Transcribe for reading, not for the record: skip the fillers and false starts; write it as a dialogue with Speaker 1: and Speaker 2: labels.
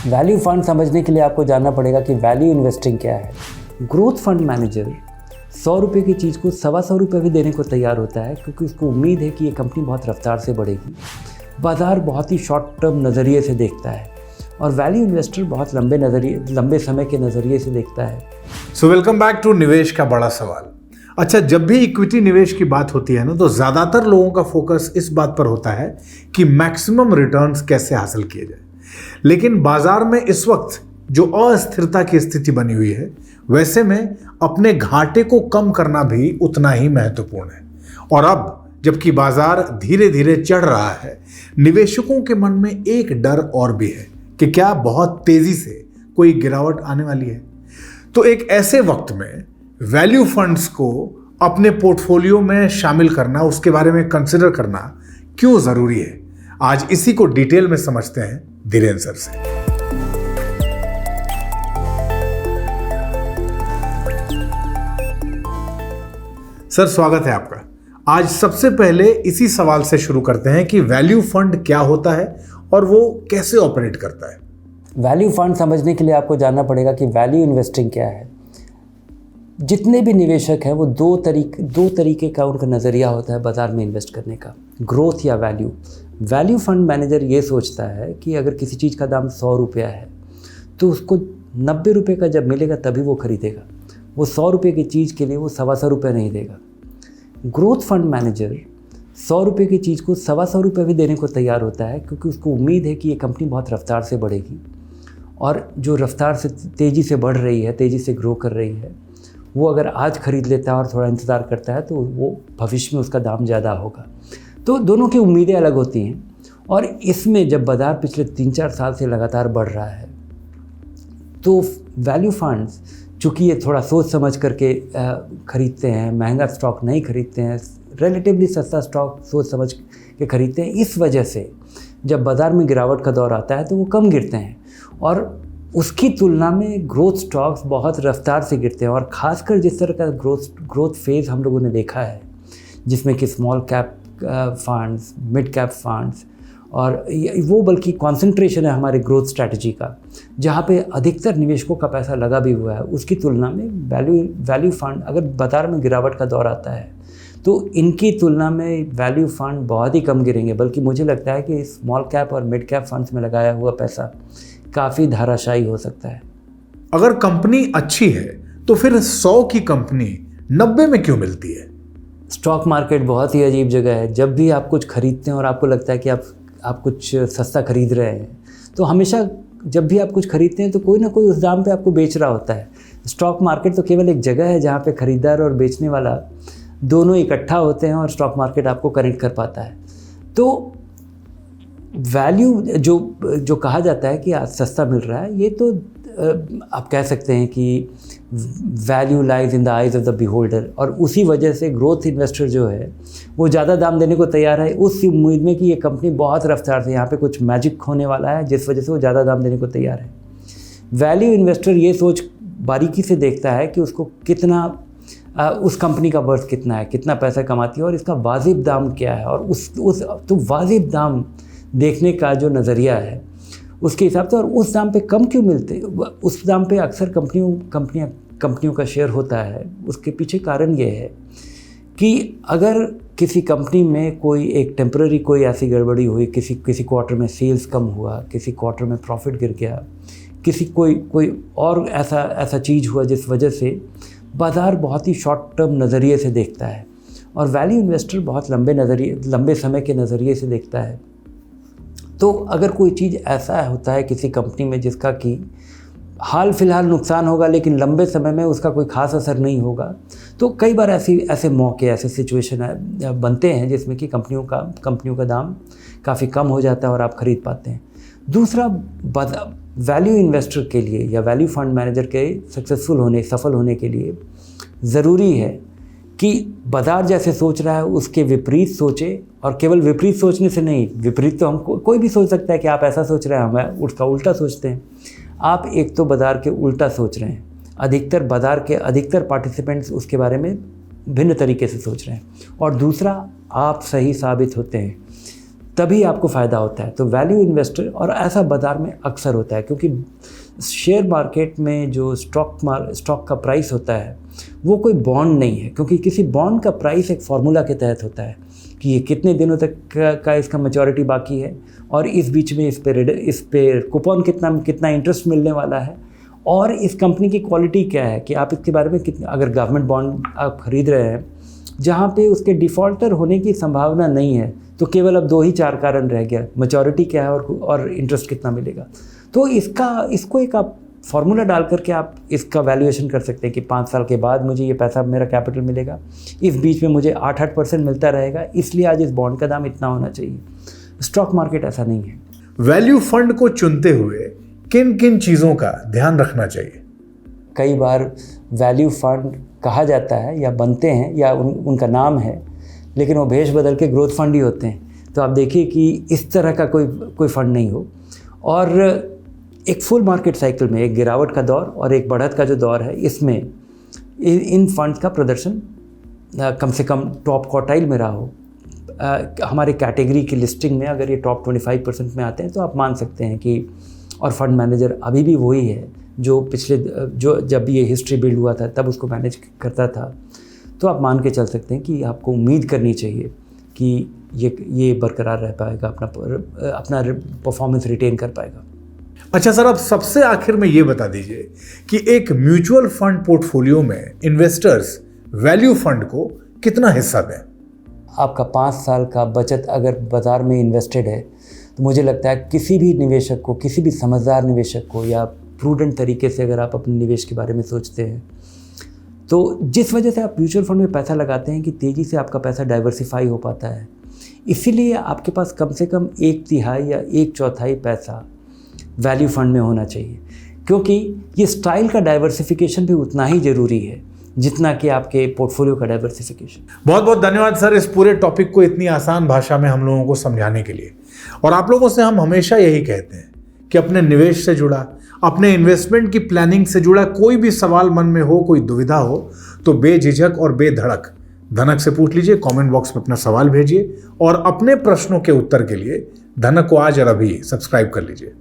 Speaker 1: Value fund समझने के लिए आपको जानना पड़ेगा कि वैल्यू इन्वेस्टिंग क्या है। ग्रोथ फंड मैनेजर 100 रुपये की चीज़ को 125 रुपये भी देने को तैयार होता है, क्योंकि उसको उम्मीद है कि ये कंपनी बहुत रफ्तार से बढ़ेगी। बाज़ार बहुत ही शॉर्ट टर्म नज़रिए से देखता है और वैल्यू इन्वेस्टर बहुत लंबे समय के नज़रिए से देखता है।
Speaker 2: सो वेलकम बैक टू निवेश का बड़ा सवाल। अच्छा, जब भी इक्विटी निवेश की बात होती है ना, तो ज़्यादातर लोगों का फोकस इस बात पर होता है कि मैक्सिमम रिटर्न्स कैसे हासिल किए जाए। लेकिन बाजार में इस वक्त जो अस्थिरता की स्थिति बनी हुई है, वैसे में अपने घाटे को कम करना भी उतना ही महत्वपूर्ण है। और अब जबकि बाजार धीरे धीरे चढ़ रहा है, निवेशकों के मन में एक डर और भी है कि क्या बहुत तेजी से कोई गिरावट आने वाली है। तो एक ऐसे वक्त में वैल्यू फंड्स को अपने पोर्टफोलियो में शामिल करना, उसके बारे में कंसिडर करना क्यों जरूरी है, आज इसी को डिटेल में समझते हैं धीरेन्द्र सर से। सर, स्वागत है आपका। आज सबसे पहले इसी सवाल से शुरू करते हैं कि वैल्यू फंड क्या होता है और वो कैसे ऑपरेट करता है।
Speaker 1: वैल्यू फंड समझने के लिए आपको जानना पड़ेगा कि वैल्यू इन्वेस्टिंग क्या है। जितने भी निवेशक हैं वो दो तरीके का उनका नज़रिया होता है बाज़ार में इन्वेस्ट करने का, ग्रोथ या वैल्यू। वैल्यू फंड मैनेजर ये सोचता है कि अगर किसी चीज़ का दाम 100 रुपया है तो उसको 90 रुपये का जब मिलेगा तभी वो ख़रीदेगा। वो 100 रुपये की चीज़ के लिए वो 125 रुपये नहीं देगा। ग्रोथ फंड मैनेजर 100 रुपये की चीज़ को 125 रुपये भी देने को तैयार होता है, क्योंकि उसको उम्मीद है कि ये कंपनी बहुत रफ्तार से बढ़ेगी और जो रफ्तार से तेज़ी से बढ़ रही है, तेज़ी से ग्रो कर रही है, वो अगर आज ख़रीद लेता है और थोड़ा इंतज़ार करता है तो वो भविष्य में उसका दाम ज़्यादा होगा। तो दोनों की उम्मीदें अलग होती हैं। और इसमें जब बाज़ार पिछले 3-4 साल से लगातार बढ़ रहा है तो वैल्यू फंड्स, चूँकि ये थोड़ा सोच समझ करके ख़रीदते हैं, महंगा स्टॉक नहीं खरीदते हैं, रिलेटिवली सस्ता स्टॉक सोच समझ के ख़रीदते हैं, इस वजह से जब बाज़ार में गिरावट का दौर आता है तो वो कम गिरते हैं और उसकी तुलना में ग्रोथ स्टॉक्स बहुत रफ्तार से गिरते हैं। और ख़ासकर जिस तरह का ग्रोथ फेज़ हम लोगों ने देखा है, जिसमें कि small cap funds, mid cap funds, और वो बल्कि कॉन्सेंट्रेशन है हमारे ग्रोथ स्ट्रैटेजी का, जहाँ पे अधिकतर निवेशकों का पैसा लगा भी हुआ है, उसकी तुलना में वैल्यू फंड, अगर बाज़ार में गिरावट का दौर आता है तो इनकी तुलना में वैल्यू फंड बहुत ही कम गिरेंगे। बल्कि मुझे लगता है कि स्मॉल कैप और मिड कैप फंड्स में लगाया हुआ पैसा काफ़ी धाराशायी हो सकता है।
Speaker 2: अगर कंपनी अच्छी है तो फिर 100 की कंपनी 90 में क्यों मिलती है?
Speaker 1: स्टॉक मार्केट बहुत ही अजीब जगह है। जब भी आप कुछ खरीदते हैं और आपको लगता है कि आप कुछ सस्ता खरीद रहे हैं, तो हमेशा जब भी आप कुछ खरीदते हैं तो कोई ना कोई उस दाम पे आपको बेच रहा होता है। स्टॉक मार्केट तो केवल एक जगह है जहाँ पे खरीदार और बेचने वाला दोनों इकट्ठा होते हैं और स्टॉक मार्केट आपको कनेक्ट कर पाता है। तो वैल्यू जो कहा जाता है कि आज सस्ता मिल रहा है, ये तो आप कह सकते हैं कि value lies in the eyes of the beholder, और उसी वजह से ग्रोथ इन्वेस्टर जो है वो ज़्यादा दाम देने को तैयार है, उस उम्मीद में कि ये कंपनी बहुत रफ्तार से, यहाँ पे कुछ मैजिक होने वाला है जिस वजह से वो ज़्यादा दाम देने को तैयार है। वैल्यू इन्वेस्टर ये सोच बारीकी से देखता है कि उसको कितना उस कंपनी का वर्थ कितना है, कितना पैसा कमाती है और इसका वाजिब दाम क्या है, और तो वाजिब दाम देखने का जो नज़रिया है उसके हिसाब से, और उस दाम पे कम क्यों मिलते, उस दाम पे अक्सर कंपनियों का शेयर होता है। उसके पीछे कारण ये है कि अगर किसी कंपनी में कोई एक टेम्पररी कोई ऐसी गड़बड़ी हुई, किसी क्वार्टर में सेल्स कम हुआ, किसी क्वार्टर में प्रॉफिट गिर गया, कोई और ऐसा चीज़ हुआ जिस वजह से बाज़ार बहुत ही शॉर्ट टर्म नज़रिए से देखता है और वैल्यू इन्वेस्टर बहुत लंबे समय के नज़रिए से देखता है। तो अगर कोई चीज़ ऐसा होता है किसी कंपनी में जिसका कि हाल फिलहाल नुकसान होगा लेकिन लंबे समय में उसका कोई ख़ास असर नहीं होगा, तो कई बार ऐसे मौके, ऐसे सिचुएशन बनते हैं जिसमें कि कंपनियों का दाम काफ़ी कम हो जाता है और आप ख़रीद पाते हैं। दूसरा, वैल्यू इन्वेस्टर के लिए या वैल्यू फंड मैनेजर के सफल होने के लिए ज़रूरी है कि बाज़ार जैसे सोच रहा है उसके विपरीत सोचे, और केवल विपरीत सोचने से नहीं, विपरीत तो हम कोई भी सोच सकता है कि आप ऐसा सोच रहे हैं, हम उसका उल्टा सोचते हैं। आप एक तो बाज़ार के उल्टा सोच रहे हैं, बाज़ार के अधिकतर पार्टिसिपेंट्स उसके बारे में भिन्न तरीके से सोच रहे हैं, और दूसरा आप सही साबित होते हैं। तभी आपको फ़ायदा होता है। तो वैल्यू इन्वेस्टर, और ऐसा बाज़ार में अक्सर होता है, क्योंकि शेयर मार्केट में जो स्टॉक का प्राइस होता है वो कोई बॉन्ड नहीं है, क्योंकि किसी बॉन्ड का प्राइस एक फार्मूला के तहत होता है कि ये कितने दिनों तक का इसका मैच्योरिटी बाकी है, और इस बीच में इस पे कूपन कितना इंटरेस्ट मिलने वाला है, और इस कंपनी की क्वालिटी क्या है कि आप इसके बारे में अगर गवर्नमेंट बॉन्ड आप खरीद रहे हैं जहाँ पे उसके डिफ़ॉल्टर होने की संभावना नहीं है, तो केवल अब 2 ही 4 कारण रह गया, मैच्योरिटी क्या है और इंटरेस्ट कितना मिलेगा। तो इसको एक आप फार्मूला डाल करके आप इसका वैल्यूएशन कर सकते हैं कि 5 साल के बाद मुझे ये पैसा, मेरा कैपिटल मिलेगा, इस बीच में मुझे 8% मिलता रहेगा, इसलिए आज इस बॉन्ड का दाम इतना होना चाहिए। स्टॉक मार्केट ऐसा नहीं है।
Speaker 2: वैल्यू फंड को चुनते हुए किन किन चीज़ों का ध्यान रखना चाहिए?
Speaker 1: कई बार वैल्यू फंड कहा जाता है या बनते हैं या उनका नाम है, लेकिन वो भेष बदल के ग्रोथ फंड ही होते हैं। तो आप देखिए कि इस तरह का कोई फंड नहीं हो, और एक फुल मार्केट साइकिल में एक गिरावट का दौर और एक बढ़त का जो दौर है, इसमें इन फंड्स का प्रदर्शन कम से कम टॉप क्वार्टाइल में रहा हो। हमारे कैटेगरी की लिस्टिंग में अगर ये टॉप 25% में आते हैं तो आप मान सकते हैं कि, और फंड मैनेजर अभी भी वही है जो जब ये हिस्ट्री बिल्ड हुआ था तब उसको मैनेज करता था, तो आप मान के चल सकते हैं कि आपको उम्मीद करनी चाहिए कि ये बरकरार रह पाएगा, अपना परफॉर्मेंस रिटेन कर पाएगा।
Speaker 2: अच्छा सर, अब सबसे आखिर में ये बता दीजिए कि एक म्यूचुअल फंड पोर्टफोलियो में इन्वेस्टर्स वैल्यू फंड को कितना हिस्सा दें?
Speaker 1: आपका 5 साल का बचत अगर बाज़ार में इन्वेस्टेड है तो मुझे लगता है किसी भी निवेशक को, किसी भी समझदार निवेशक को, या प्रूडेंट तरीके से अगर आप अपने निवेश के बारे में सोचते हैं, तो जिस वजह से आप म्यूचुअल फंड में पैसा लगाते हैं कि तेज़ी से आपका पैसा डाइवर्सिफाई हो पाता है, इसीलिए आपके पास कम से कम 1/3 या 1/4 पैसा वैल्यू फंड में होना चाहिए, क्योंकि ये स्टाइल का डाइवर्सिफिकेशन भी उतना ही ज़रूरी है जितना कि आपके पोर्टफोलियो का डाइवर्सिफिकेशन।
Speaker 2: बहुत बहुत धन्यवाद सर इस पूरे टॉपिक को इतनी आसान भाषा में हम लोगों को समझाने के लिए। और आप लोगों से हम हमेशा यही कहते हैं कि अपने निवेश से जुड़ा, अपने इन्वेस्टमेंट की प्लानिंग से जुड़ा कोई भी सवाल मन में हो, कोई दुविधा हो, तो बेझिझक और बेधड़क धनक से पूछ लीजिए। कमेंट बॉक्स में अपना सवाल भेजिए और अपने प्रश्नों के उत्तर के लिए धनक को आज और अभी सब्सक्राइब कर लीजिए।